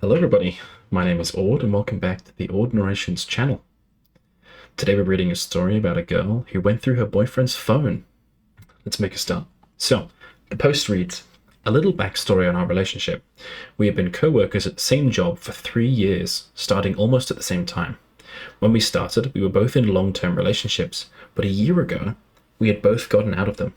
Hello everybody, my name is Aud and welcome back to the Aud Narrations channel. Today we're reading a story about a girl who went through her boyfriend's phone. Let's make a start. So, the post reads, a little backstory on our relationship. We have been co-workers at the same job for 3 years, starting almost at the same time. When we started, we were both in long-term relationships, but a year ago, we had both gotten out of them.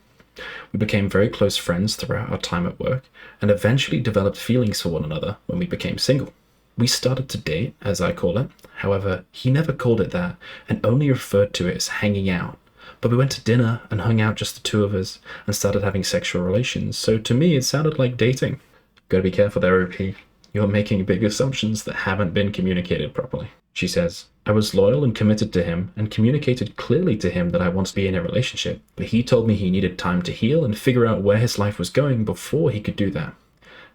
We became very close friends throughout our time at work and eventually developed feelings for one another when we became single. We started to date, as I call it. However, he never called it that and only referred to it as hanging out. But we went to dinner and hung out just the two of us and started having sexual relations, so to me it sounded like dating. Gotta be careful there, OP. You're making big assumptions that haven't been communicated properly. She says, I was loyal and committed to him and communicated clearly to him that I wanted to be in a relationship, but he told me he needed time to heal and figure out where his life was going before he could do that.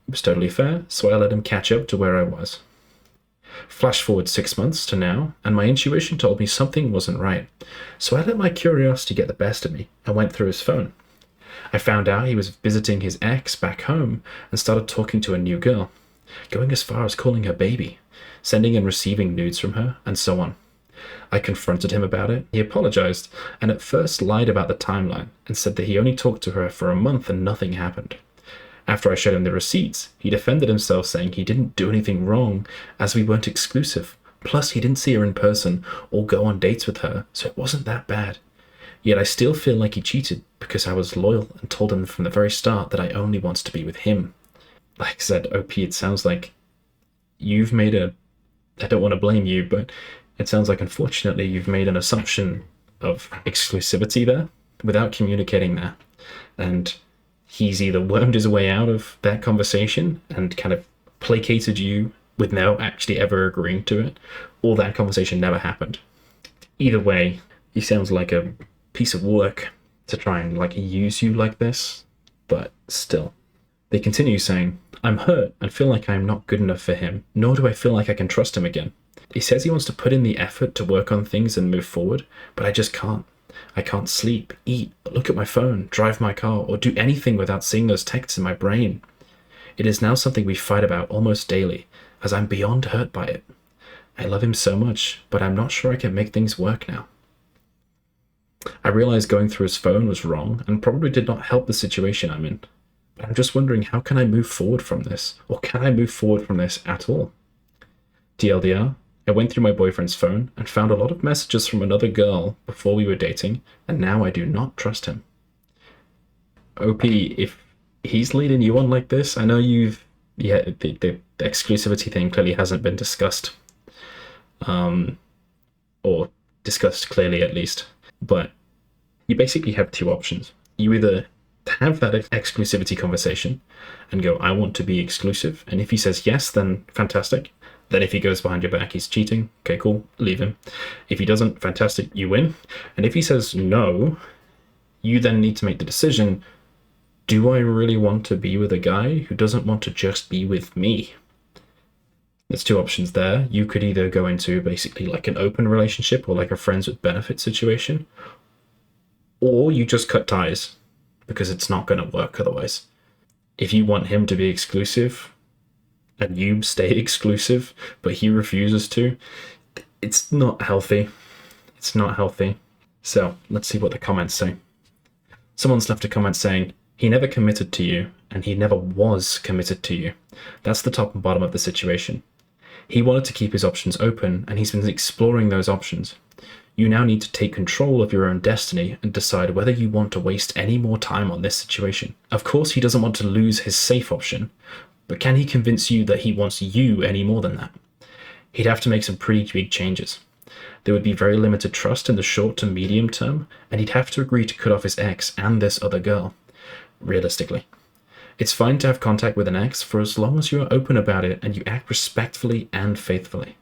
It was totally fair, so I let him catch up to where I was. Flash forward 6 months to now, and my intuition told me something wasn't right, so I let my curiosity get the best of me and went through his phone. I found out he was visiting his ex back home and started talking to a new girl, going as far as calling her baby, sending and receiving nudes from her, and so on. I confronted him about it. He apologized, and at first lied about the timeline and said that he only talked to her for a month and nothing happened. After I showed him the receipts, he defended himself, saying he didn't do anything wrong as we weren't exclusive. Plus, he didn't see her in person or go on dates with her, so it wasn't that bad. Yet I still feel like he cheated because I was loyal and told him from the very start that I only wanted to be with him. Like I said, OP, it sounds like you've made I don't want to blame you, but it sounds like unfortunately you've made an assumption of exclusivity there without communicating that. And he's either wormed his way out of that conversation and kind of placated you without actually ever agreeing to it, or that conversation never happened. Either way, he sounds like a piece of work to try and use you like this, but still. They continue saying, I'm hurt and feel like I am not good enough for him, nor do I feel like I can trust him again. He says he wants to put in the effort to work on things and move forward, but I just can't. I can't sleep, eat, look at my phone, drive my car, or do anything without seeing those texts in my brain. It is now something we fight about almost daily, as I'm beyond hurt by it. I love him so much, but I'm not sure I can make things work now. I realized going through his phone was wrong and probably did not help the situation I'm in. But I'm just wondering, how can I move forward from this? Or can I move forward from this at all? TLDR, I went through my boyfriend's phone and found a lot of messages from another girl before we were dating, and now I do not trust him. OP, if he's leading you on like this, I know the exclusivity thing clearly hasn't been discussed. Or discussed clearly at least. But you basically have two options. You either have that exclusivity conversation and go, I want to be exclusive. And if he says yes, then fantastic. Then if he goes behind your back, he's cheating. Okay, cool, leave him. If he doesn't, fantastic, you win. And if he says no, you then need to make the decision, do I really want to be with a guy who doesn't want to just be with me? There's two options there. You could either go into basically like an open relationship or like a friends with benefits situation, or you just cut ties because it's not going to work otherwise. If you want him to be exclusive and you stay exclusive, but he refuses to, it's not healthy. It's not healthy. So let's see what the comments say. Someone's left a comment saying, he never committed to you and he never was committed to you. That's the top and bottom of the situation. He wanted to keep his options open and he's been exploring those options. You now need to take control of your own destiny and decide whether you want to waste any more time on this situation. Of course, he doesn't want to lose his safe option, but can he convince you that he wants you any more than that? He'd have to make some pretty big changes. There would be very limited trust in the short to medium term, and he'd have to agree to cut off his ex and this other girl. Realistically. It's fine to have contact with an ex for as long as you are open about it and you act respectfully and faithfully.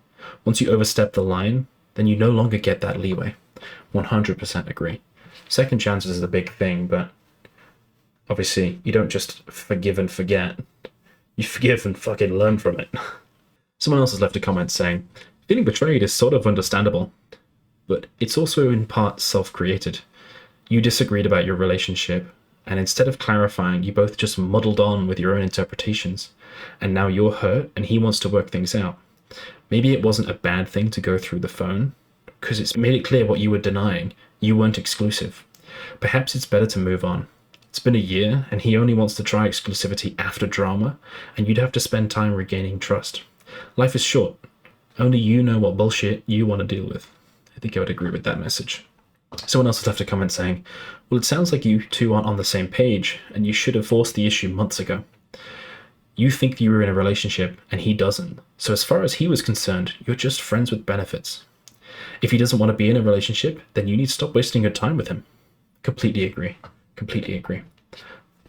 Once you overstep the line, then you no longer get that leeway. 100% agree. Second chances is a big thing, but obviously you don't just forgive and forget. You forgive and fucking learn from it. Someone else has left a comment saying, feeling betrayed is sort of understandable, but it's also in part self-created. You disagreed about your relationship, and instead of clarifying, you both just muddled on with your own interpretations. and now you're hurt and he wants to work things out. Maybe it wasn't a bad thing to go through the phone, because it's made it clear what you were denying. You weren't exclusive. Perhaps it's better to move on. It's been a year, and he only wants to try exclusivity after drama, and you'd have to spend time regaining trust. Life is short. Only you know what bullshit you want to deal with. I think I would agree with that message. Someone else has left a comment saying, well, it sounds like you two aren't on the same page, and you should have forced the issue months ago. You think you were in a relationship, and he doesn't. So as far as he was concerned, you're just friends with benefits. If he doesn't want to be in a relationship, then you need to stop wasting your time with him. Completely agree. Completely agree.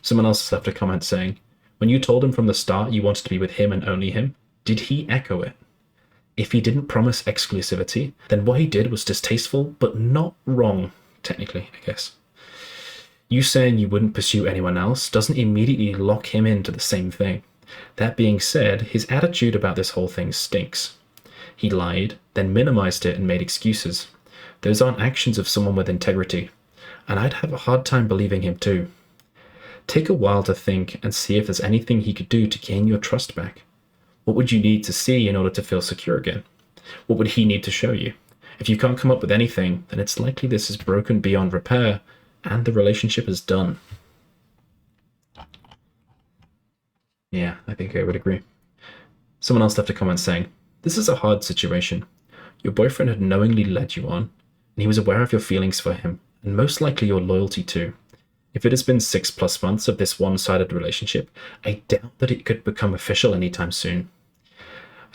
Someone else has left a comment saying, when you told him from the start you wanted to be with him and only him, did he echo it? If he didn't promise exclusivity, then what he did was distasteful, but not wrong, technically, I guess. You saying you wouldn't pursue anyone else doesn't immediately lock him into the same thing. That being said, his attitude about this whole thing stinks. He lied, then minimized it and made excuses. Those aren't actions of someone with integrity, and I'd have a hard time believing him too. Take a while to think and see if there's anything he could do to gain your trust back. What would you need to see in order to feel secure again? What would he need to show you? If you can't come up with anything, then it's likely this is broken beyond repair, and the relationship is done. Yeah, I think I would agree. Someone else left a comment saying, this is a hard situation. Your boyfriend had knowingly led you on, and he was aware of your feelings for him, and most likely your loyalty too. If it has been 6+ months of this one-sided relationship, I doubt that it could become official anytime soon.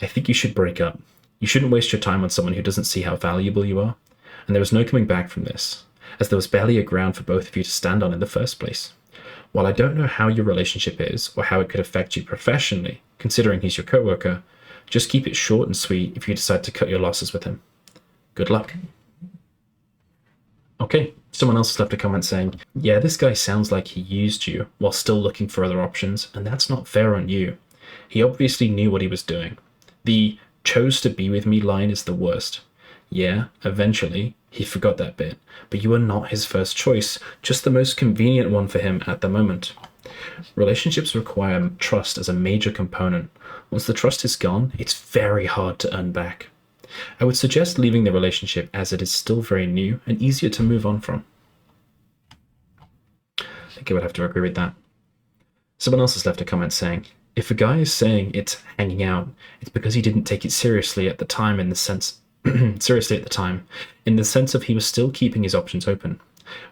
I think you should break up. You shouldn't waste your time on someone who doesn't see how valuable you are, and there was no coming back from this, as there was barely a ground for both of you to stand on in the first place. While I don't know how your relationship is, or how it could affect you professionally, considering he's your coworker, just keep it short and sweet if you decide to cut your losses with him. Good luck. Okay, someone else has left a comment saying, yeah, this guy sounds like he used you while still looking for other options, and that's not fair on you. He obviously knew what he was doing. The chose to be with me line is the worst. Yeah, eventually, he forgot that bit, but you were not his first choice, just the most convenient one for him at the moment. Relationships require trust as a major component. Once the trust is gone, it's very hard to earn back. I would suggest leaving the relationship as it is still very new and easier to move on from. I think I would have to agree with that. Someone else has left a comment saying, if a guy is saying it's hanging out, it's because he didn't take it seriously at the time in the sense of he was still keeping his options open.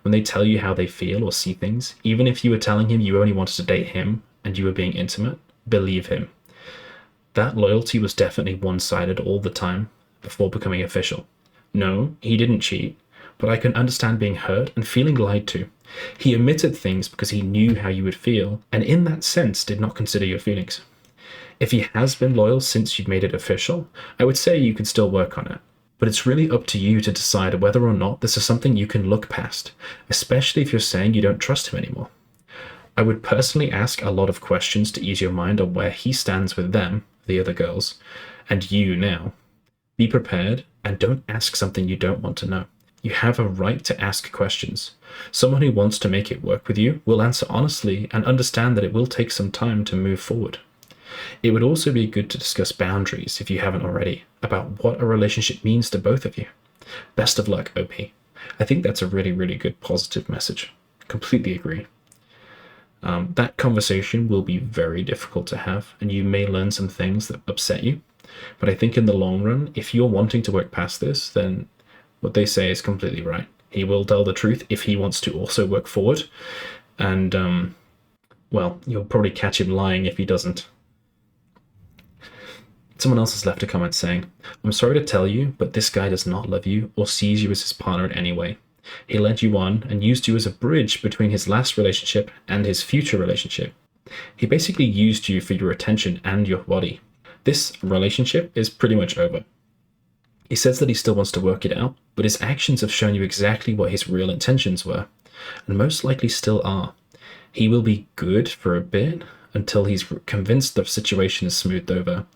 When they tell you how they feel or see things, even if you were telling him you only wanted to date him and you were being intimate, believe him. That loyalty was definitely one-sided all the time before becoming official. No, he didn't cheat, but I can understand being hurt and feeling lied to. He omitted things because he knew how you would feel, and in that sense did not consider your feelings. If he has been loyal since you've made it official, I would say you can still work on it. But it's really up to you to decide whether or not this is something you can look past, especially if you're saying you don't trust him anymore. I would personally ask a lot of questions to ease your mind on where he stands with them, the other girls, and you now. Be prepared and don't ask something you don't want to know. You have a right to ask questions. Someone who wants to make it work with you will answer honestly and understand that it will take some time to move forward. It would also be good to discuss boundaries, if you haven't already, about what a relationship means to both of you. Best of luck, OP. I think that's a really, really good positive message. Completely agree. That conversation will be very difficult to have, and you may learn some things that upset you. But I think in the long run, if you're wanting to work past this, then what they say is completely right. He will tell the truth if he wants to also work forward. And, well, you'll probably catch him lying if he doesn't. Someone else has left a comment saying, I'm sorry to tell you, but this guy does not love you or sees you as his partner in any way. He led you on and used you as a bridge between his last relationship and his future relationship. He basically used you for your attention and your body. This relationship is pretty much over. He says that he still wants to work it out, but his actions have shown you exactly what his real intentions were, and most likely still are. He will be good for a bit, until he's convinced the situation is smoothed over,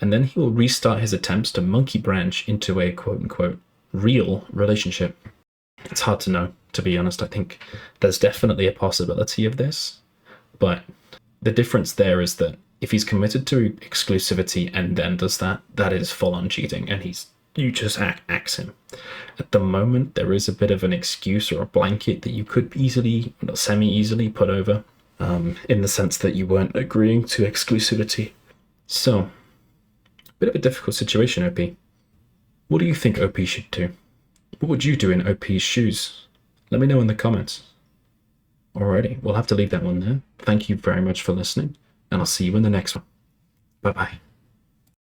and then he will restart his attempts to monkey branch into a quote-unquote real relationship. It's hard to know, to be honest. I think there's definitely a possibility of this, but the difference there is that If he's committed to exclusivity and then does that, that is full-on cheating, and you just axe him. At the moment, there is a bit of an excuse or a blanket that you could easily, semi-easily put over, in the sense that you weren't agreeing to exclusivity. So, a bit of a difficult situation, OP. What do you think OP should do? What would you do in OP's shoes? Let me know in the comments. Alrighty, we'll have to leave that one there. Thank you very much for listening, and I'll see you in the next one. Bye-bye.